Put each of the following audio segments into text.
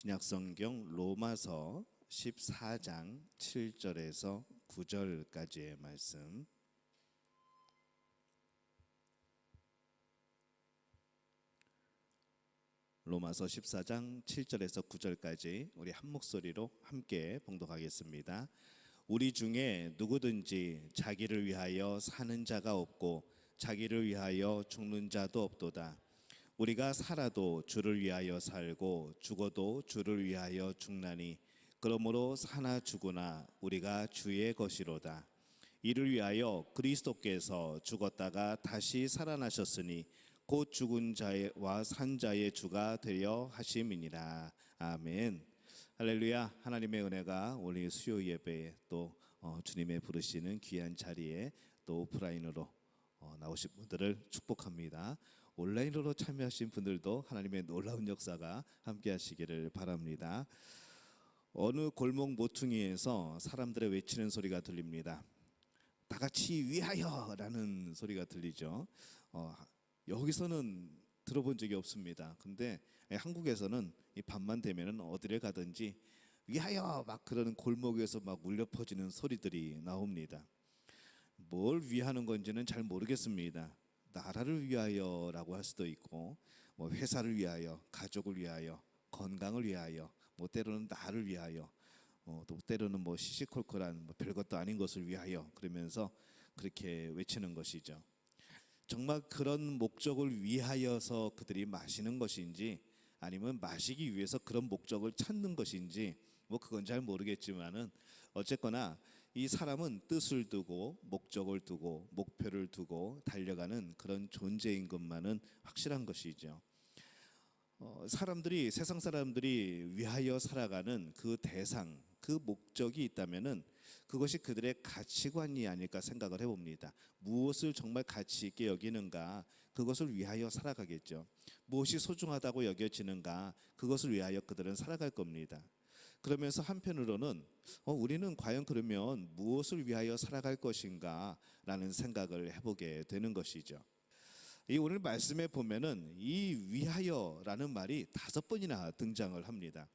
신약성경 로마서 14장 7절에서 9절까지의 말씀. 로마서 14장 7절에서 9절까지 우리 한 목소리로 함께 봉독하겠습니다. 우리 중에 누구든지 자기를 위하여 사는 자가 없고 자기를 위하여 죽는 자도 없도다. 우리가 살아도 주를 위하여 살고 죽어도 주를 위하여 죽나니 그러므로 사나 죽으나 우리가 주의 것이로다. 이를 위하여 그리스도께서 죽었다가 다시 살아나셨으니 곧 죽은 자와 산 자의 주가 되려 하심이니라. 아멘. 할렐루야. 하나님의 은혜가 오늘 수요 예배에 또 주님의 부르시는 귀한 자리에 또 오프라인으로 나오신 분들을 축복합니다. 온라인으로 참여하신 분들도 하나님의 놀라운 역사가 함께 하시기를 바랍니다. 어느 골목 모퉁이에서 사람들의 외치는 소리가 들립니다. 다 같이 위하여 라는 소리가 들리죠. 여기서는 들어본 적이 없습니다. 근데 한국에서는 이 밤만 되면 어디를 가든지 위하여 막 그러는 골목에서 막 울려 퍼지는 소리들이 나옵니다. 뭘 위하는 건지는 잘 모르겠습니다. 나라를 위하여라고 할 수도 있고, 뭐 회사를 위하여, 가족을 위하여, 건강을 위하여, 뭐 때로는 나를 위하여, 또 때로는 뭐 시시콜콜한 뭐 별것도 아닌 것을 위하여 그러면서 그렇게 외치는 것이죠. 정말 그런 목적을 위하여서 그들이 마시는 것인지 아니면 마시기 위해서 그런 목적을 찾는 것인지 뭐 그건 잘 모르겠지만은 어쨌거나 이 사람은 뜻을 두고 목적을 두고 목표를 두고 달려가는 그런 존재인 것만은 확실한 것이죠. 세상 사람들이 위하여 살아가는 그 대상, 그 목적이 있다면은 그것이 그들의 가치관이 아닐까 생각을 해봅니다. 무엇을 정말 가치 있게 여기는가, 그것을 위하여 살아가겠죠. 무엇이 소중하다고 여겨지는가, 그것을 위하여 그들은 살아갈 겁니다. 그러면서 한편으로는 우리는 과연 그러면 무엇을 위하여 살아갈 것인가 라는 생각을 해보게 되는 것이죠. 이 오늘 말씀에 보면은 이 위하여라는 말이 5번이나 등장을 합니다.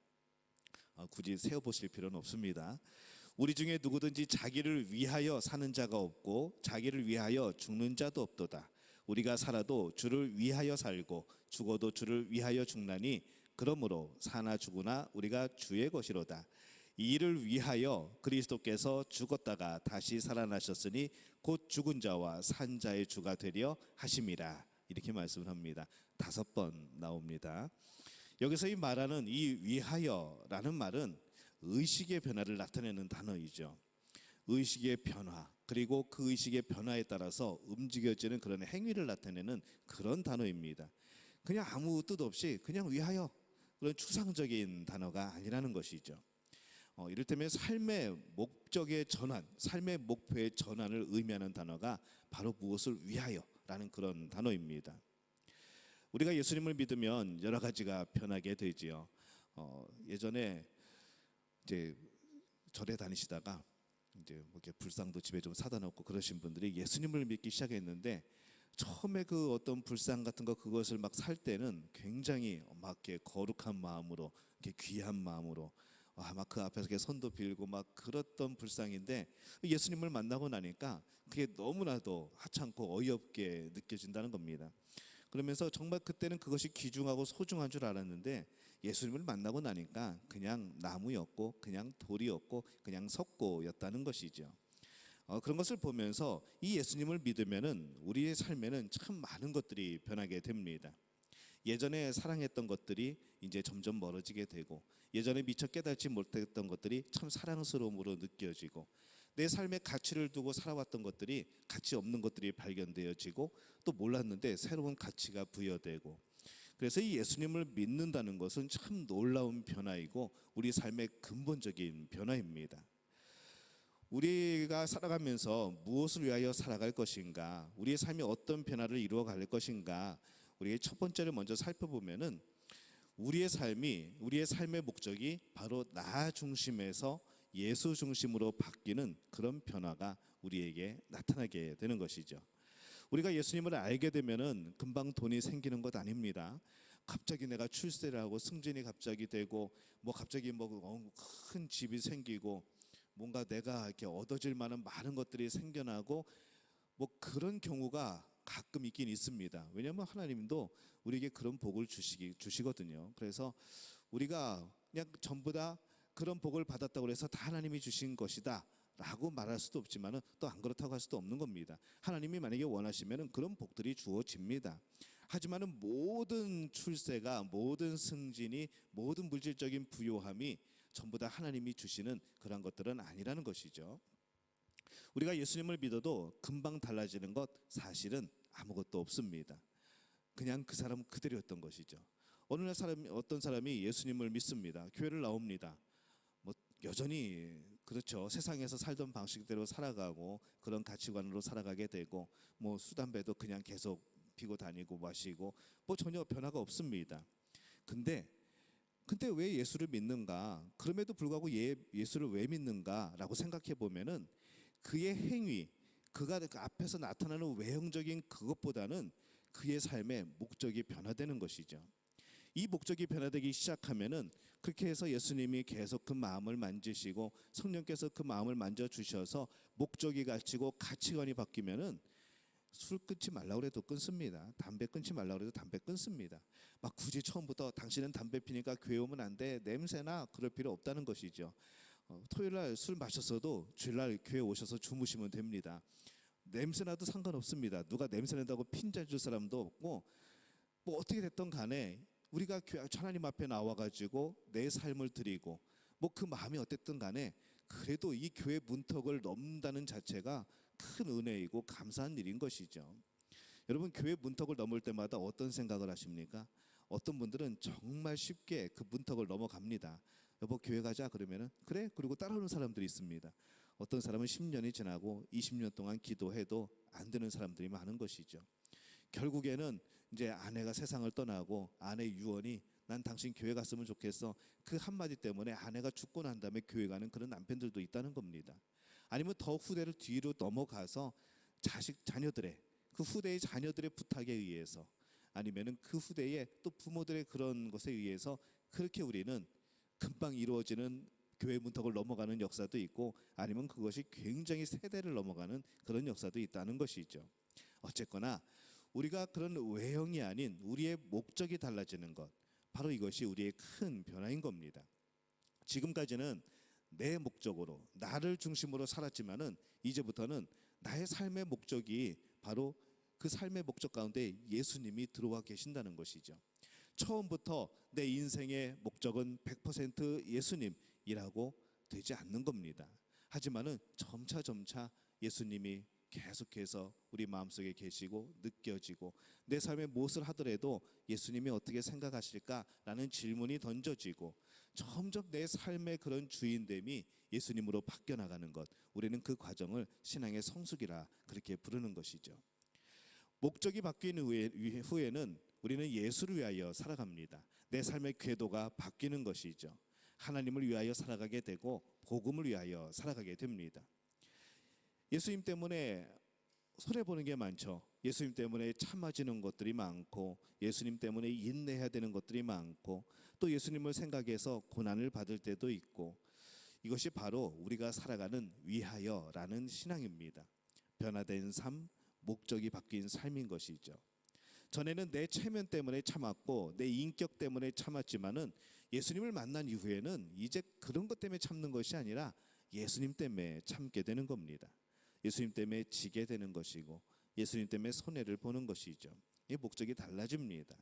굳이 세어보실 필요는 없습니다. 우리 중에 누구든지 자기를 위하여 사는 자가 없고 자기를 위하여 죽는 자도 없도다. 우리가 살아도 주를 위하여 살고 죽어도 주를 위하여 죽나니 그러므로 사나 죽으나 우리가 주의 것이로다. 이 일을 위하여 그리스도께서 죽었다가 다시 살아나셨으니 곧 죽은 자와 산 자의 주가 되려 하심이라. 이렇게 말씀을 합니다. 5번 나옵니다. 여기서 이 말하는 이 위하여라는 말은 의식의 변화를 나타내는 단어이죠. 의식의 변화, 그리고 그 의식의 변화에 따라서 움직여지는 그런 행위를 나타내는 그런 단어입니다. 그냥 아무 뜻 없이 그냥 위하여, 그런 추상적인 단어가 아니라는 것이죠. 이를테면 삶의 목적의 전환, 삶의 목표의 전환을 의미하는 단어가 바로 무엇을 위하여라는 그런 단어입니다. 우리가 예수님을 믿으면 여러 가지가 변하게 되지요. 예전에 이제 절에 다니시다가 이제 뭐 이렇게 불상도 집에 좀 사다 놓고 그러신 분들이 예수님을 믿기 시작했는데 처음에 그 어떤 불상 같은 거 그것을 막 살 때는 굉장히 막 이렇게 거룩한 마음으로, 이렇게 귀한 마음으로 막 그 앞에서 이렇게 손도 빌고 막 그랬던 불상인데 예수님을 만나고 나니까 그게 너무나도 하찮고 어이없게 느껴진다는 겁니다. 그러면서 정말 그때는 그것이 귀중하고 소중한 줄 알았는데 예수님을 만나고 나니까 그냥 나무였고 그냥 돌이었고 그냥 석고였다는 것이죠. 그런 것을 보면서 이 예수님을 믿으면은 우리의 삶에는 참 많은 것들이 변하게 됩니다. 예전에 사랑했던 것들이 이제 점점 멀어지게 되고 예전에 미처 깨닫지 못했던 것들이 참 사랑스러움으로 느껴지고 내 삶의 가치를 두고 살아왔던 것들이 가치 없는 것들이 발견되어지고 또 몰랐는데 새로운 가치가 부여되고, 그래서 이 예수님을 믿는다는 것은 참 놀라운 변화이고 우리 삶의 근본적인 변화입니다. 우리가 살아가면서 무엇을 위하여 살아갈 것인가, 우리의 삶이 어떤 변화를 이루어갈 것인가, 우리의 첫 번째를 먼저 살펴보면은 우리의 삶의 목적이 바로 나 중심에서 예수 중심으로 바뀌는 그런 변화가 우리에게 나타나게 되는 것이죠. 우리가 예수님을 알게 되면은 금방 돈이 생기는 것 아닙니다. 갑자기 내가 출세를 하고 승진이 갑자기 되고 뭐 갑자기 뭐 큰 집이 생기고 뭔가 내가 이렇게 얻어질 만한 많은 것들이 생겨나고 뭐 그런 경우가 가끔 있긴 있습니다. 왜냐하면 하나님도 우리에게 그런 복을 주시거든요. 그래서 우리가 그냥 전부 다 그런 복을 받았다고 해서 다 하나님이 주신 것이다 라고 말할 수도 없지만은 또 안 그렇다고 할 수도 없는 겁니다. 하나님이 만약에 원하시면은 그런 복들이 주어집니다. 하지만은 모든 출세가, 모든 승진이, 모든 물질적인 부요함이 전부 다 하나님이 주시는 그런 것들은 아니라는 것이죠. 우리가 예수님을 믿어도 금방 달라지는 것 사실은 아무것도 없습니다. 그냥 그 사람 그대로였던 것이죠. 어느 날 어떤 사람이 예수님을 믿습니다. 교회를 나옵니다. 뭐 여전히 그렇죠. 세상에서 살던 방식대로 살아가고 그런 가치관으로 살아가게 되고 뭐 술 담배도 그냥 계속 피고 다니고 마시고 뭐 전혀 변화가 없습니다. 근데 왜 예수를 믿는가? 그럼에도 불구하고 예수를 왜 믿는가라고 생각해 보면은 그의 행위, 그가 그 앞에서 나타나는 외형적인 그것보다는 그의 삶의 목적이 변화되는 것이죠. 이 목적이 변화되기 시작하면은 그렇게 해서 예수님이 계속 그 마음을 만지시고 성령께서 그 마음을 만져 주셔서 목적이 갖추고 가치관이 바뀌면은 술 끊지 말라고 해도 끊습니다. 담배 끊지 말라고 해도 담배 끊습니다. 막 굳이 처음부터 당신은 담배 피니까 교회 오면 안 돼, 냄새나, 그럴 필요 없다는 것이죠. 토요일 날 술 마셨어도 주일 날 교회 오셔서 주무시면 됩니다. 냄새나도 상관없습니다. 누가 냄새 난다고 핀자 줄 사람도 없고 뭐 어떻게 됐든 간에 우리가 하나님 앞에 나와가지고 내 삶을 드리고 뭐 그 마음이 어땠든 간에 그래도 이 교회 문턱을 넘는다는 자체가 큰 은혜이고 감사한 일인 것이죠. 여러분, 교회 문턱을 넘을 때마다 어떤 생각을 하십니까? 어떤 분들은 정말 쉽게 그 문턱을 넘어갑니다. 여보 교회 가자 그러면은 그래, 그리고 따라오는 사람들이 있습니다. 어떤 사람은 10년이 지나고 20년 동안 기도해도 안 되는 사람들이 많은 것이죠. 결국에는 이제 아내가 세상을 떠나고 아내 유언이 난 당신 교회 갔으면 좋겠어, 그 한마디 때문에 아내가 죽고 난 다음에 교회 가는 그런 남편들도 있다는 겁니다. 아니면 더 후대를 뒤로 넘어가서 자녀들의 그 후대의 자녀들의 부탁에 의해서, 아니면은 그 후대의 또 부모들의 그런 것에 의해서 그렇게 우리는 금방 이루어지는 교회 문턱을 넘어가는 역사도 있고, 아니면 그것이 굉장히 세대를 넘어가는 그런 역사도 있다는 것이죠. 어쨌거나 우리가 그런 외형이 아닌 우리의 목적이 달라지는 것, 바로 이것이 우리의 큰 변화인 겁니다. 지금까지는 내 목적으로 나를 중심으로 살았지만은 이제부터는 나의 삶의 목적이 바로 그 삶의 목적 가운데 예수님이 들어와 계신다는 것이죠. 처음부터 내 인생의 목적은 100% 예수님이라고 되지 않는 겁니다. 하지만은 점차 예수님이 계속해서 우리 마음속에 계시고 느껴지고, 내 삶에 무엇을 하더라도 예수님이 어떻게 생각하실까라는 질문이 던져지고, 점점 내 삶의 그런 주인됨이 예수님으로 바뀌어 나가는 것, 우리는 그 과정을 신앙의 성숙이라 그렇게 부르는 것이죠. 목적이 바뀐 후에는 우리는 예수를 위하여 살아갑니다. 내 삶의 궤도가 바뀌는 것이죠. 하나님을 위하여 살아가게 되고 복음을 위하여 살아가게 됩니다. 예수님 때문에 손해보는 게 많죠. 예수님 때문에 참아지는 것들이 많고, 예수님 때문에 인내해야 되는 것들이 많고, 또 예수님을 생각해서 고난을 받을 때도 있고, 이것이 바로 우리가 살아가는 위하여라는 신앙입니다. 변화된 삶, 목적이 바뀐 삶인 것이죠. 전에는 내 체면 때문에 참았고 내 인격 때문에 참았지만은 예수님을 만난 이후에는 이제 그런 것 때문에 참는 것이 아니라 예수님 때문에 참게 되는 겁니다. 예수님 때문에 지게 되는 것이고 예수님 때문에 손해를 보는 것이죠. 이 목적이 달라집니다.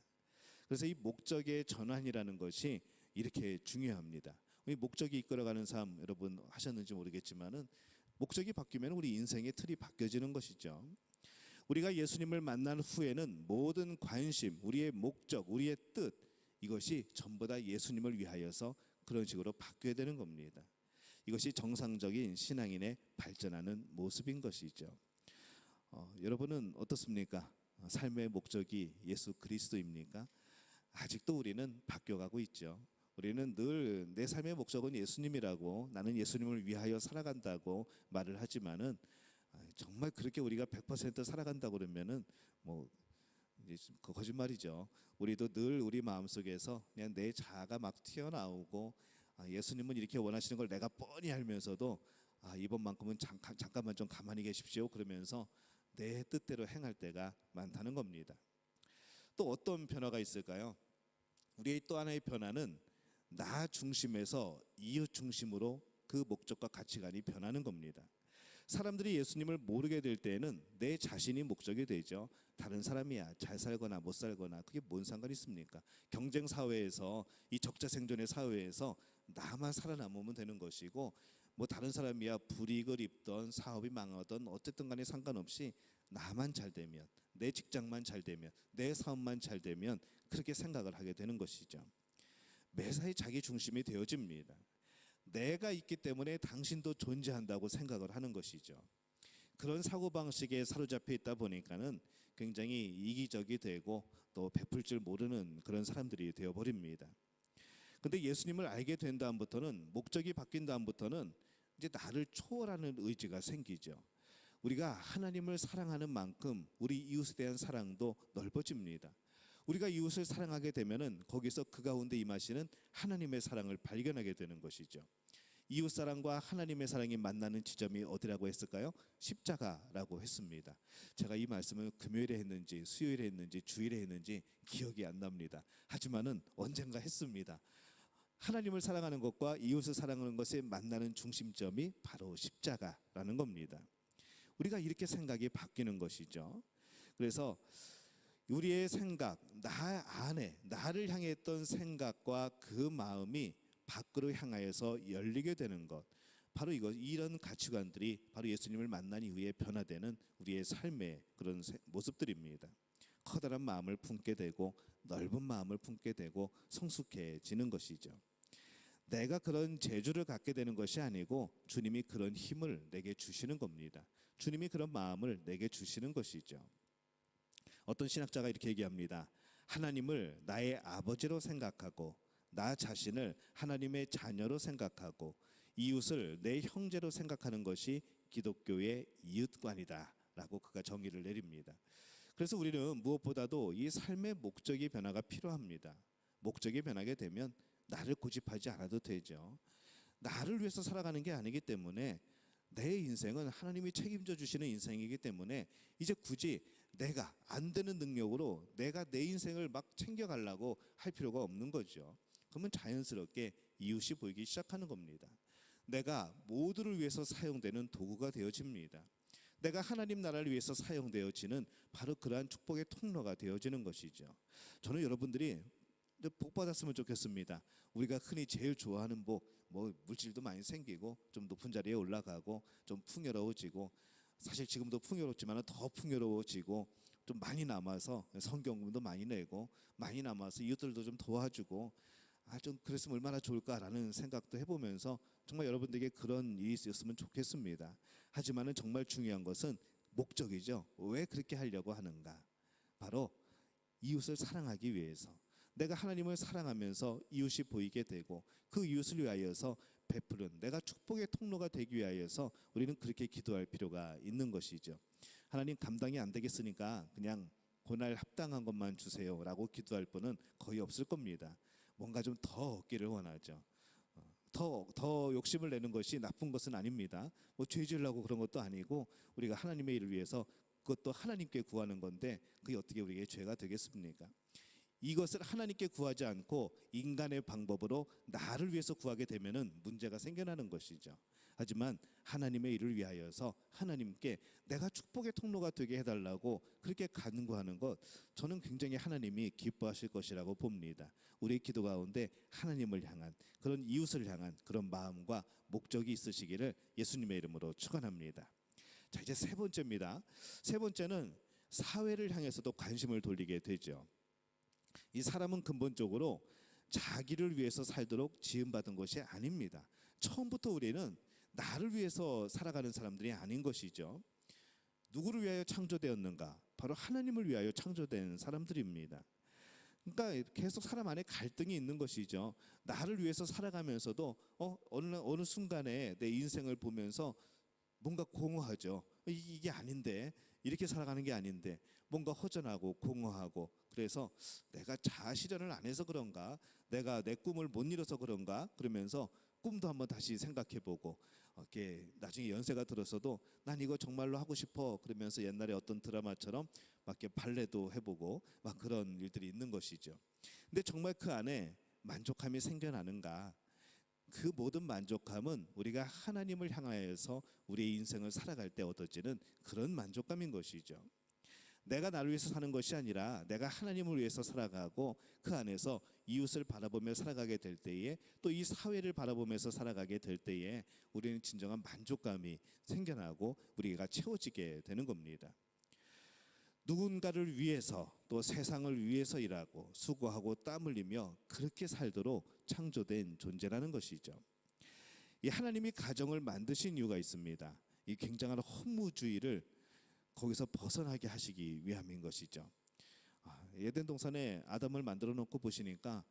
그래서 이 목적의 전환이라는 것이 이렇게 중요합니다. 우리 목적이 이끌어가는 삶 여러분 하셨는지 모르겠지만은 목적이 바뀌면 우리 인생의 틀이 바뀌어지는 것이죠. 우리가 예수님을 만난 후에는 모든 관심, 우리의 목적, 우리의 뜻, 이것이 전부 다 예수님을 위하여서 그런 식으로 바뀌어야 되는 겁니다. 이것이 정상적인 신앙인의 발전하는 모습인 것이죠. 여러분은 어떻습니까? 삶의 목적이 예수 그리스도입니까? 아직도 우리는 바뀌어가고 있죠. 우리는 늘 내 삶의 목적은 예수님이라고, 나는 예수님을 위하여 살아간다고 말을 하지만은 정말 그렇게 우리가 100% 살아간다고 그러면은 뭐 이제 그 거짓말이죠. 우리도 늘 우리 마음속에서 그냥 내 자아가 막 튀어나오고, 예수님은 이렇게 원하시는 걸 내가 뻔히 알면서도 이번만큼은 잠깐만 좀 가만히 계십시오 그러면서 내 뜻대로 행할 때가 많다는 겁니다. 또 어떤 변화가 있을까요? 우리의 또 하나의 변화는 나 중심에서 이웃 중심으로 그 목적과 가치관이 변하는 겁니다. 사람들이 예수님을 모르게 될 때에는 내 자신이 목적이 되죠. 다른 사람이야 잘 살거나 못 살거나 그게 뭔 상관이 있습니까? 경쟁 사회에서, 이 적자 생존의 사회에서 나만 살아남으면 되는 것이고, 뭐 다른 사람이야 불이익을 입던 사업이 망하던 어쨌든 간에 상관없이 나만 잘 되면, 내 직장만 잘 되면, 내 사업만 잘 되면 그렇게 생각을 하게 되는 것이죠. 매사에 자기 중심이 되어집니다. 내가 있기 때문에 당신도 존재한다고 생각을 하는 것이죠. 그런 사고방식에 사로잡혀 있다 보니까는 굉장히 이기적이 되고 또 베풀 줄 모르는 그런 사람들이 되어버립니다. 근데 예수님을 알게 된 다음부터는, 목적이 바뀐 다음부터는 이제 나를 초월하는 의지가 생기죠. 우리가 하나님을 사랑하는 만큼 우리 이웃에 대한 사랑도 넓어집니다. 우리가 이웃을 사랑하게 되면은 거기서 그 가운데 임하시는 하나님의 사랑을 발견하게 되는 것이죠. 이웃 사랑과 하나님의 사랑이 만나는 지점이 어디라고 했을까요? 십자가라고 했습니다. 제가 이 말씀을 금요일에 했는지 수요일에 했는지 주일에 했는지 기억이 안 납니다. 하지만은 언젠가 했습니다. 하나님을 사랑하는 것과 이웃을 사랑하는 것의 만나는 중심점이 바로 십자가라는 겁니다. 우리가 이렇게 생각이 바뀌는 것이죠. 그래서 우리의 생각, 나 안에 나를 향했던 생각과 그 마음이 밖으로 향하여서 열리게 되는 것, 바로 이런 가치관들이 바로 예수님을 만난 이후에 변화되는 우리의 삶의 그런 모습들입니다. 커다란 마음을 품게 되고 넓은 마음을 품게 되고 성숙해지는 것이죠. 내가 그런 재주를 갖게 되는 것이 아니고 주님이 그런 힘을 내게 주시는 겁니다. 주님이 그런 마음을 내게 주시는 것이죠. 어떤 신학자가 이렇게 얘기합니다. 하나님을 나의 아버지로 생각하고 나 자신을 하나님의 자녀로 생각하고 이웃을 내 형제로 생각하는 것이 기독교의 이웃관이다 라고 그가 정의를 내립니다. 그래서 우리는 무엇보다도 이 삶의 목적의 변화가 필요합니다. 목적이 변하게 되면 나를 고집하지 않아도 되죠. 나를 위해서 살아가는 게 아니기 때문에, 내 인생은 하나님이 책임져 주시는 인생이기 때문에 이제 굳이 내가 안 되는 능력으로 내가 내 인생을 막 챙겨가려고 할 필요가 없는 거죠. 그러면 자연스럽게 이웃이 보이기 시작하는 겁니다. 내가 모두를 위해서 사용되는 도구가 되어집니다. 내가 하나님 나라를 위해서 사용되어지는 바로 그러한 축복의 통로가 되어지는 것이죠. 저는 여러분들이 복 받았으면 좋겠습니다. 우리가 흔히 제일 좋아하는 복, 뭐 물질도 많이 생기고 좀 높은 자리에 올라가고 좀 풍요로워지고, 사실 지금도 풍요롭지만 더 풍요로워지고 좀 많이 남아서 성경금도 많이 내고 많이 남아서 이웃들도 좀 도와주고, 좀 그랬으면 얼마나 좋을까라는 생각도 해보면서 정말 여러분들에게 그런 일이 있었으면 좋겠습니다. 하지만은 정말 중요한 것은 목적이죠. 왜 그렇게 하려고 하는가? 바로 이웃을 사랑하기 위해서, 내가 하나님을 사랑하면서 이웃이 보이게 되고 그 이웃을 위하여서 베푸는 내가 축복의 통로가 되기 위하여서 우리는 그렇게 기도할 필요가 있는 것이죠. 하나님 감당이 안 되겠으니까 그냥 고날 합당한 것만 주세요라고 기도할 분은 거의 없을 겁니다. 뭔가 좀 더 얻기를 원하죠. 더 욕심을 내는 것이 나쁜 것은 아닙니다. 뭐 죄 지으려고 그런 것도 아니고 우리가 하나님의 일을 위해서 그것도 하나님께 구하는 건데 그게 어떻게 우리에게 죄가 되겠습니까? 이것을 하나님께 구하지 않고 인간의 방법으로 나를 위해서 구하게 되면은 문제가 생겨나는 것이죠. 하지만 하나님의 일을 위하여서 하나님께 내가 축복의 통로가 되게 해달라고 그렇게 간구하는 것, 저는 굉장히 하나님이 기뻐하실 것이라고 봅니다. 우리의 기도 가운데 하나님을 향한, 그런 이웃을 향한 그런 마음과 목적이 있으시기를 예수님의 이름으로 축원합니다. 자, 이제 세 번째입니다. 세 번째는 사회를 향해서도 관심을 돌리게 되죠. 이 사람은 근본적으로 자기를 위해서 살도록 지음받은 것이 아닙니다. 처음부터 우리는 나를 위해서 살아가는 사람들이 아닌 것이죠. 누구를 위하여 창조되었는가? 바로 하나님을 위하여 창조된 사람들입니다. 그러니까 계속 사람 안에 갈등이 있는 것이죠. 나를 위해서 살아가면서도 어느 순간에 내 인생을 보면서 뭔가 공허하죠. 이게 아닌데, 이렇게 살아가는 게 아닌데 뭔가 허전하고 공허하고, 그래서 내가 자아 실현을 안 해서 그런가, 내가 내 꿈을 못 이뤄서 그런가, 그러면서 꿈도 한번 다시 생각해보고, 이렇게 나중에 연세가 들어서도 난 이거 정말로 하고 싶어 그러면서 옛날에 어떤 드라마처럼 막 이렇게 발레도 해보고 막 그런 일들이 있는 것이죠. 근데 정말 그 안에 만족함이 생겨나는가? 그 모든 만족함은 우리가 하나님을 향하여서 우리의 인생을 살아갈 때 얻어지는 그런 만족감인 것이죠. 내가 나를 위해서 사는 것이 아니라 내가 하나님을 위해서 살아가고 그 안에서 이웃을 바라보며 살아가게 될 때에, 또 이 사회를 바라보면서 살아가게 될 때에 우리는 진정한 만족감이 생겨나고 우리가 채워지게 되는 겁니다. 누군가를 위해서 또 세상을 위해서 일하고 수고하고 땀 흘리며 그렇게 살도록 창조된 존재라는 것이죠. 이 하나님이 가정을 만드신 이유가 있습니다. 이 굉장한 허무주의를 거기서 벗어나게 하시기 위함인 것이죠. 에덴 동산에 아담을 만들어 놓고 보시니까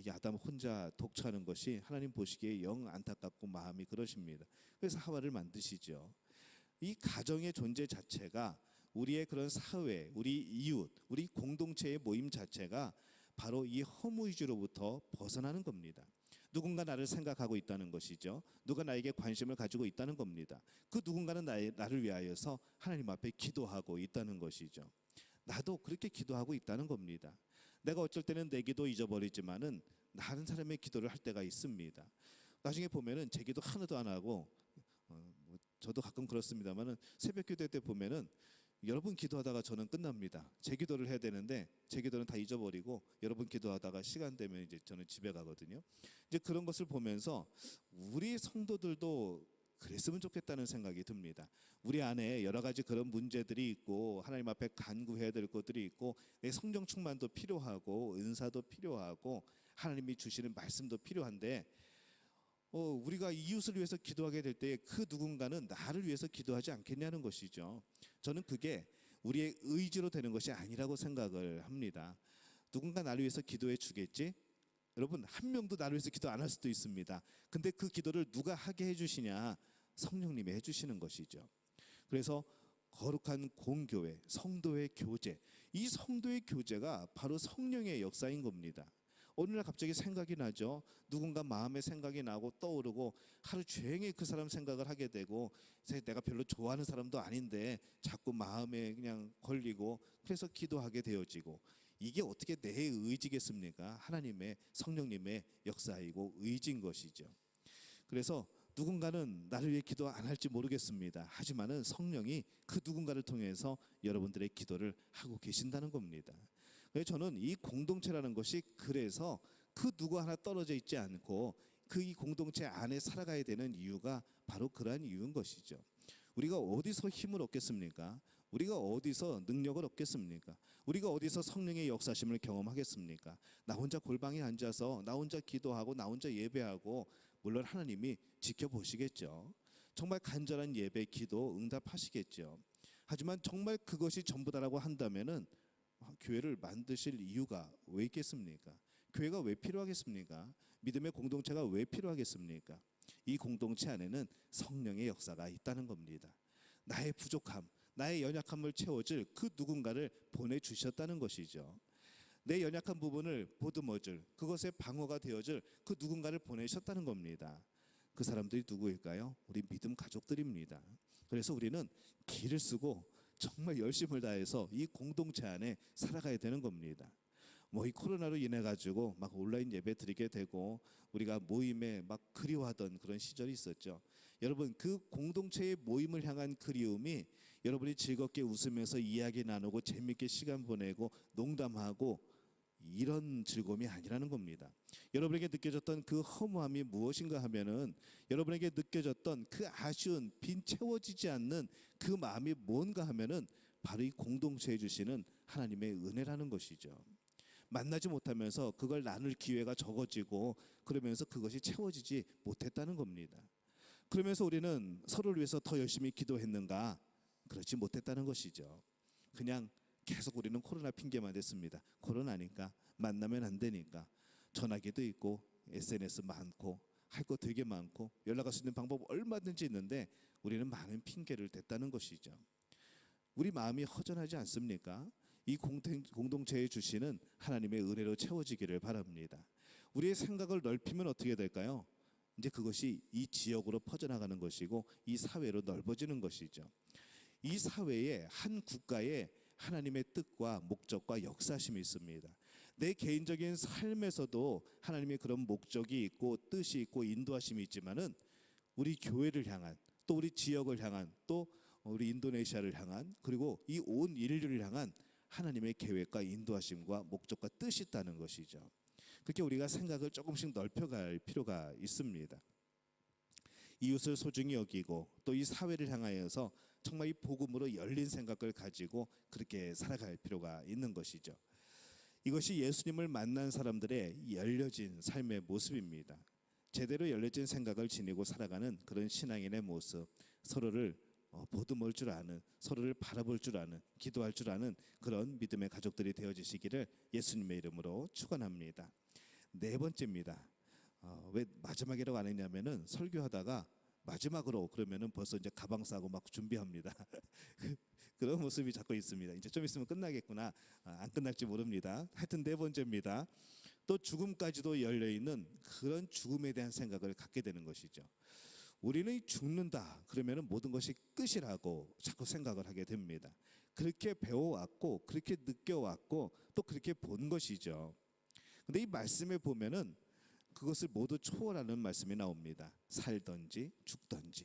이 아담 혼자 독처하는 것이 하나님 보시기에 영 안타깝고 마음이 그러십니다. 그래서 하와를 만드시죠. 이 가정의 존재 자체가, 우리의 그런 사회, 우리 이웃, 우리 공동체의 모임 자체가 바로 이 허무주의로부터 벗어나는 겁니다. 누군가 나를 생각하고 있다는 것이죠. 누가 나에게 관심을 가지고 있다는 겁니다. 그 누군가는 나를 위하여서 하나님 앞에 기도하고 있다는 것이죠. 나도 그렇게 기도하고 있다는 겁니다. 내가 어쩔 때는 내 기도 잊어버리지만은 다른 사람의 기도를 할 때가 있습니다. 나중에 보면은 제 기도 하나도 안 하고, 저도 가끔 그렇습니다만은 새벽 기도 때 보면은 여러분 기도하다가 저는 끝납니다. 제 기도를 해야 되는데 제 기도는 다 잊어버리고 여러분 기도하다가 시간 되면 이제 저는 집에 가거든요. 이제 그런 것을 보면서 우리 성도들도 그랬으면 좋겠다는 생각이 듭니다. 우리 안에 여러 가지 그런 문제들이 있고 하나님 앞에 간구해야 될 것들이 있고 내 성령 충만도 필요하고 은사도 필요하고 하나님이 주시는 말씀도 필요한데, 우리가 이웃을 위해서 기도하게 될 때 그 누군가는 나를 위해서 기도하지 않겠냐는 것이죠. 저는 그게 우리의 의지로 되는 것이 아니라고 생각을 합니다. 누군가 나를 위해서 기도해 주겠지? 여러분, 한 명도 나를 위해서 기도 안 할 수도 있습니다. 근데 그 기도를 누가 하게 해주시냐? 성령님이 해주시는 것이죠. 그래서 거룩한 공교회, 성도의 교제, 이 성도의 교제가 바로 성령의 역사인 겁니다. 어느 날 갑자기 생각이 나죠. 누군가 마음에 생각이 나고 떠오르고 하루 종일 그 사람 생각을 하게 되고, 내가 별로 좋아하는 사람도 아닌데 자꾸 마음에 그냥 걸리고, 그래서 기도하게 되어지고, 이게 어떻게 내 의지겠습니까? 하나님의 성령님의 역사이고 의지인 것이죠. 그래서 누군가는 나를 위해 기도 안 할지 모르겠습니다. 하지만은 성령이 그 누군가를 통해서 여러분들의 기도를 하고 계신다는 겁니다. 그래서 저는 이 공동체라는 것이, 그래서 그 누구 하나 떨어져 있지 않고 그 이 공동체 안에 살아가야 되는 이유가 바로 그러한 이유인 것이죠. 우리가 어디서 힘을 얻겠습니까? 우리가 어디서 능력을 얻겠습니까? 우리가 어디서 성령의 역사심을 경험하겠습니까? 나 혼자 골방에 앉아서 나 혼자 기도하고 나 혼자 예배하고, 물론 하나님이 지켜보시겠죠. 정말 간절한 예배, 기도 응답하시겠죠. 하지만 정말 그것이 전부다라고 한다면은 교회를 만드실 이유가 왜 있겠습니까? 교회가 왜 필요하겠습니까? 믿음의 공동체가 왜 필요하겠습니까? 이 공동체 안에는 성령의 역사가 있다는 겁니다. 나의 부족함, 나의 연약함을 채워줄 그 누군가를 보내주셨다는 것이죠. 내 연약한 부분을 보듬어줄, 그것의 방어가 되어줄 그 누군가를 보내셨다는 겁니다. 그 사람들이 누구일까요? 우리 믿음 가족들입니다. 그래서 우리는 기를 쓰고 정말 열심을 다해서 이 공동체 안에 살아가야 되는 겁니다. 이 코로나로 인해 가지고 막 온라인 예배 드리게 되고 우리가 모임에 막 그리워하던 그런 시절이 있었죠. 여러분, 그 공동체의 모임을 향한 그리움이 여러분이 즐겁게 웃으면서 이야기 나누고 재밌게 시간 보내고 농담하고 이런 즐거움이 아니라는 겁니다. 여러분에게 느껴졌던 그 허무함이 무엇인가 하면은, 여러분에게 느껴졌던 그 아쉬운 빈 채워지지 않는 그 마음이 뭔가 하면은 바로 이 공동체에 주시는 하나님의 은혜라는 것이죠. 만나지 못하면서 그걸 나눌 기회가 적어지고 그러면서 그것이 채워지지 못했다는 겁니다. 그러면서 우리는 서로를 위해서 더 열심히 기도했는가? 그렇지 못했다는 것이죠. 그냥 계속 우리는 코로나 핑계만 댔습니다. 코로나니까, 만나면 안 되니까. 전화기도 있고 SNS 많고 할 거 되게 많고 연락할 수 있는 방법 얼마든지 있는데 우리는 많은 핑계를 댔다는 것이죠. 우리 마음이 허전하지 않습니까? 이 공동체에 주시는 하나님의 은혜로 채워지기를 바랍니다. 우리의 생각을 넓히면 어떻게 될까요? 이제 그것이 이 지역으로 퍼져나가는 것이고 이 사회로 넓어지는 것이죠. 이 사회에 한 국가에 하나님의 뜻과 목적과 역사심이 있습니다. 내 개인적인 삶에서도 하나님의 그런 목적이 있고 뜻이 있고 인도하심이 있지만은 우리 교회를 향한, 또 우리 지역을 향한, 또 우리 인도네시아를 향한, 그리고 이 온 인류를 향한 하나님의 계획과 인도하심과 목적과 뜻이 있다는 것이죠. 그렇게 우리가 생각을 조금씩 넓혀갈 필요가 있습니다. 이웃을 소중히 여기고 또 이 사회를 향하여서 정말 이 복음으로 열린 생각을 가지고 그렇게 살아갈 필요가 있는 것이죠. 이것이 예수님을 만난 사람들의 열려진 삶의 모습입니다. 제대로 열려진 생각을 지니고 살아가는 그런 신앙인의 모습, 서로를 보듬을 줄 아는, 서로를 바라볼 줄 아는, 기도할 줄 아는 그런 믿음의 가족들이 되어지시기를 예수님의 이름으로 축원합니다. 네 번째입니다. 왜 마지막이라고 안 했냐면은 설교하다가 마지막으로 그러면은 벌써 이제 가방 싸고 막 준비합니다. 그런 모습이 자꾸 있습니다. 이제 좀 있으면 끝나겠구나. 안 끝날지 모릅니다. 하여튼 네 번째입니다. 또 죽음까지도 열려 있는 그런 죽음에 대한 생각을 갖게 되는 것이죠. 우리는 죽는다 그러면은 모든 것이 끝이라고 자꾸 생각을 하게 됩니다. 그렇게 배워왔고 그렇게 느껴왔고 또 그렇게 본 것이죠. 근데 이 말씀에 보면은 그것을 모두 초월하는 말씀이 나옵니다. 살든지 죽든지.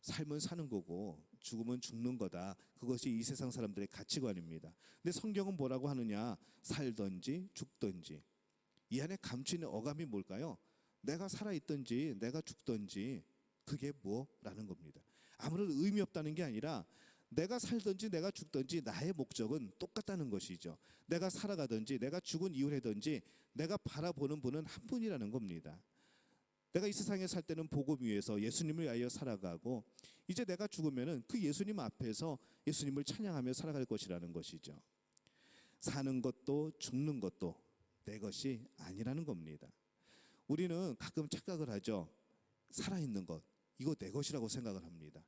삶은 사는 거고 죽음은 죽는 거다. 그것이 이 세상 사람들의 가치관입니다. 근데 성경은 뭐라고 하느냐? 살든지 죽든지. 이 안에 감추는 어감이 뭘까요? 내가 살아있든지 내가 죽든지 그게 뭐라는 겁니다. 아무런 의미 없다는 게 아니라 내가 살든지 내가 죽든지 나의 목적은 똑같다는 것이죠. 내가 살아가든지 내가 죽은 이후라든지 내가 바라보는 분은 한 분이라는 겁니다. 내가 이 세상에 살 때는 복음 위에서 예수님을 위하여 살아가고 이제 내가 죽으면은 그 예수님 앞에서 예수님을 찬양하며 살아갈 것이라는 것이죠. 사는 것도 죽는 것도 내 것이 아니라는 겁니다. 우리는 가끔 착각을 하죠. 살아있는 것 이거 내 것이라고 생각을 합니다.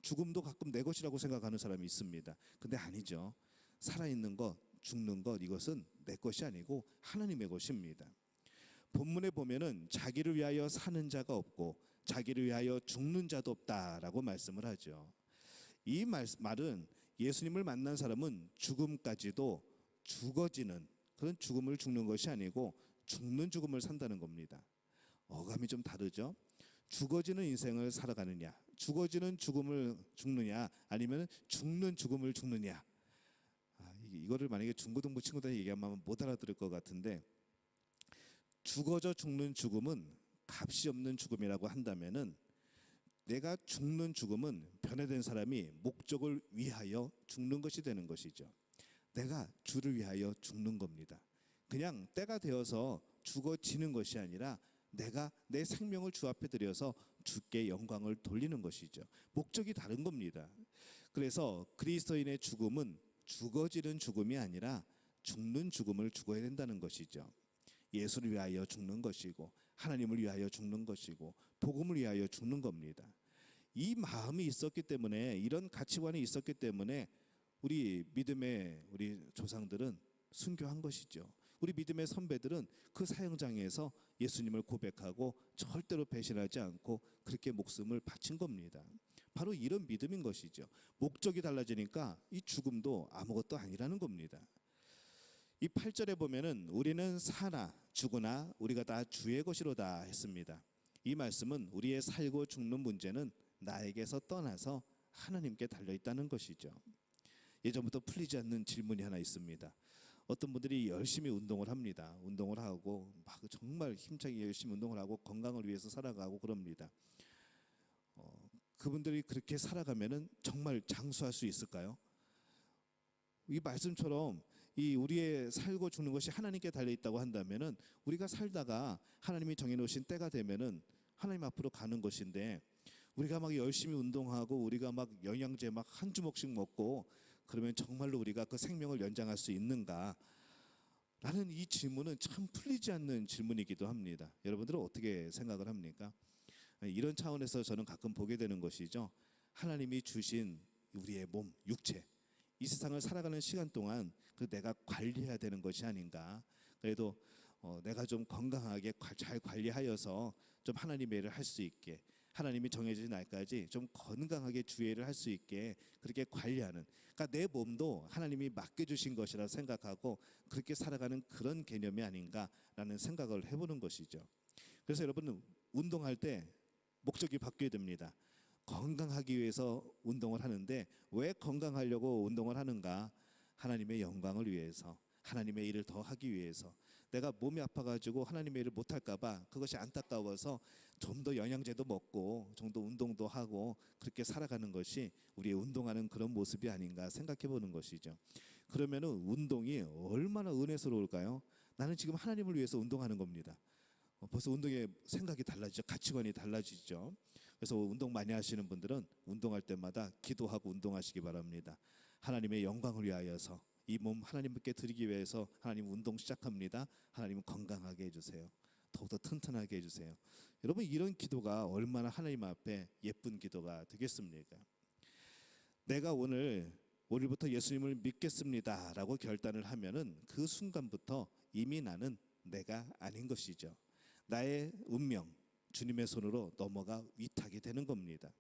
죽음도 가끔 내 것이라고 생각하는 사람이 있습니다. 근데 아니죠. 살아있는 것, 죽는 것 이것은 내 것이 아니고 하나님의 것입니다. 본문에 보면은 자기를 위하여 사는 자가 없고 자기를 위하여 죽는 자도 없다라고 말씀을 하죠. 이 말은 예수님을 만난 사람은 죽음까지도 죽어지는 그런 죽음을 죽는 것이 아니고 죽는 죽음을 산다는 겁니다. 어감이 좀 다르죠. 죽어지는 인생을 살아가느냐, 죽어지는 죽음을 죽느냐, 아니면 죽는 죽음을 죽느냐. 이거를 만약에 중고등부 친구들이 얘기하면 못 알아들을 것 같은데, 죽어져 죽는 죽음은 값이 없는 죽음이라고 한다면은 내가 죽는 죽음은 변화된 사람이 목적을 위하여 죽는 것이 되는 것이죠. 내가 주를 위하여 죽는 겁니다. 그냥 때가 되어서 죽어지는 것이 아니라 내가 내 생명을 주 앞에 드려서 주께 영광을 돌리는 것이죠. 목적이 다른 겁니다. 그래서 그리스도인의 죽음은 죽어지는 죽음이 아니라 죽는 죽음을 죽어야 된다는 것이죠. 예수를 위하여 죽는 것이고 하나님을 위하여 죽는 것이고 복음을 위하여 죽는 겁니다. 이 마음이 있었기 때문에 이런 가치관이 있었기 때문에 우리 믿음의 우리 조상들은 순교한 것이죠. 우리 믿음의 선배들은 그 사형장에서 예수님을 고백하고 절대로 배신하지 않고 그렇게 목숨을 바친 겁니다. 바로 이런 믿음인 것이죠. 목적이 달라지니까 이 죽음도 아무것도 아니라는 겁니다. 이 8절에 보면은 우리는 사나 죽으나 우리가 다 주의 것이로다 했습니다. 이 말씀은 우리의 살고 죽는 문제는 나에게서 떠나서 하나님께 달려있다는 것이죠. 예전부터 풀리지 않는 질문이 하나 있습니다. 어떤 분들이 열심히 운동을 합니다. 운동을 하고 막 정말 힘차게 열심히 운동을 하고 건강을 위해서 살아가고 그럽니다. 그분들이 그렇게 살아가면은 정말 장수할 수 있을까요? 이 말씀처럼 이 우리의 살고 죽는 것이 하나님께 달려 있다고 한다면은 우리가 살다가 하나님이 정해놓으신 때가 되면은 하나님 앞으로 가는 것인데 우리가 막 열심히 운동하고 우리가 막 영양제 막 한 주먹씩 먹고 그러면 정말로 우리가 그 생명을 연장할 수 있는가? 라는 이 질문은 참 풀리지 않는 질문이기도 합니다. 여러분들은 어떻게 생각을 합니까? 이런 차원에서 저는 가끔 보게 되는 것이죠. 하나님이 주신 우리의 몸, 육체 이 세상을 살아가는 시간 동안 그 내가 관리해야 되는 것이 아닌가. 그래도 내가 좀 건강하게 잘 관리하여서 좀 하나님의 일을 할 수 있게, 하나님이 정해진 날까지 좀 건강하게 주의 일을 할 수 있게 그렇게 관리하는, 그러니까 내 몸도 하나님이 맡겨주신 것이라 생각하고 그렇게 살아가는 그런 개념이 아닌가라는 생각을 해보는 것이죠. 그래서 여러분, 운동할 때 목적이 바뀌어야 됩니다. 건강하기 위해서 운동을 하는데 왜 건강하려고 운동을 하는가? 하나님의 영광을 위해서, 하나님의 일을 더 하기 위해서. 내가 몸이 아파가지고 하나님의 일을 못할까봐 그것이 안타까워서 좀 더 영양제도 먹고 좀 더 운동도 하고 그렇게 살아가는 것이 우리의 운동하는 그런 모습이 아닌가 생각해 보는 것이죠. 그러면은 운동이 얼마나 은혜스러울까요? 나는 지금 하나님을 위해서 운동하는 겁니다. 벌써 운동의 생각이 달라지죠. 가치관이 달라지죠. 그래서 운동 많이 하시는 분들은 운동할 때마다 기도하고 운동하시기 바랍니다. 하나님의 영광을 위하여서, 이 몸 하나님께 드리기 위해서 하나님 운동 시작합니다. 하나님은 건강하게 해주세요. 더욱더 튼튼하게 해주세요. 여러분, 이런 기도가 얼마나 하나님 앞에 예쁜 기도가 되겠습니까? 내가 오늘부터 예수님을 믿겠습니다 라고 결단을 하면은 그 순간부터 이미 나는 내가 아닌 것이죠. 나의 운명 주님의 손으로 넘어가 위탁이 되는 겁니다.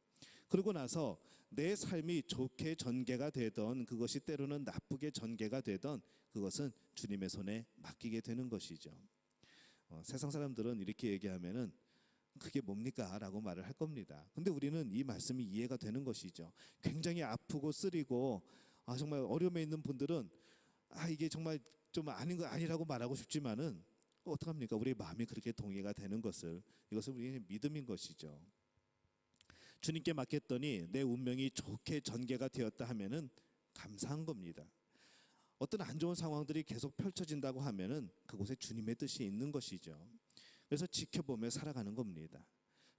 그러고 나서 내 삶이 좋게 전개가 되던 그것이 때로는 나쁘게 전개가 되던 그것은 주님의 손에 맡기게 되는 것이죠. 세상 사람들은 이렇게 얘기하면은 그게 뭡니까? 라고 말을 할 겁니다. 근데 우리는 이 말씀이 이해가 되는 것이죠. 굉장히 아프고 쓰리고 정말 어려움에 있는 분들은 이게 정말 좀 아닌 거 아니라고 말하고 싶지만은 어떡합니까? 우리의 마음이 그렇게 동의가 되는 것을, 이것은 우리의 믿음인 것이죠. 주님께 맡겼더니 내 운명이 좋게 전개가 되었다 하면은 감사한 겁니다. 어떤 안 좋은 상황들이 계속 펼쳐진다고 하면은 그곳에 주님의 뜻이 있는 것이죠. 그래서 지켜보며 살아가는 겁니다.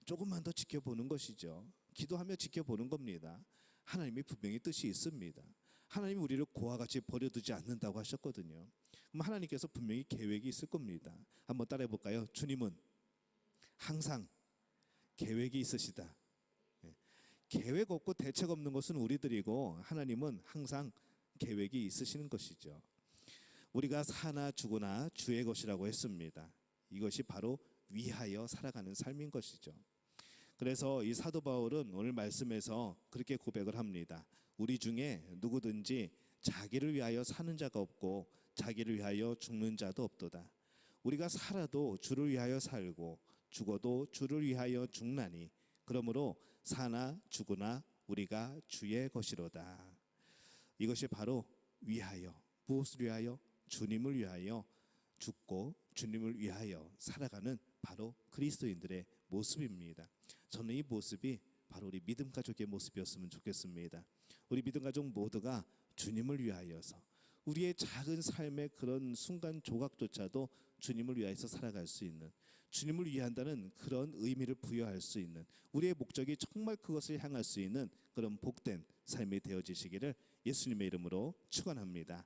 조금만 더 지켜보는 것이죠. 기도하며 지켜보는 겁니다. 하나님이 분명히 뜻이 있습니다. 하나님이 우리를 고와 같이 버려두지 않는다고 하셨거든요. 그럼 하나님께서 분명히 계획이 있을 겁니다. 한번 따라해 볼까요? 주님은 항상 계획이 있으시다. 계획 없고 대책 없는 것은 우리들이고 하나님은 항상 계획이 있으시는 것이죠. 우리가 사나 죽으나 주의 것이라고 했습니다. 이것이 바로 위하여 살아가는 삶인 것이죠. 그래서 이 사도 바울은 오늘 말씀에서 그렇게 고백을 합니다. 우리 중에 누구든지 자기를 위하여 사는 자가 없고 자기를 위하여 죽는 자도 없도다. 우리가 살아도 주를 위하여 살고 죽어도 주를 위하여 죽나니 그러므로 사나 죽으나 우리가 주의 것이로다. 이것이 바로 위하여, 무엇을 위하여? 주님을 위하여 죽고 주님을 위하여 살아가는 바로 그리스도인들의 모습입니다. 저는 이 모습이 바로 우리 믿음 가족의 모습이었으면 좋겠습니다. 우리 믿음 가족 모두가 주님을 위하여서 우리의 작은 삶의 그런 순간 조각조차도 주님을 위하여서 살아갈 수 있는, 주님을 위한다는 그런 의미를 부여할 수 있는, 우리의 목적이 정말 그것을 향할 수 있는 그런 복된 삶이 되어지시기를 예수님의 이름으로 축원합니다.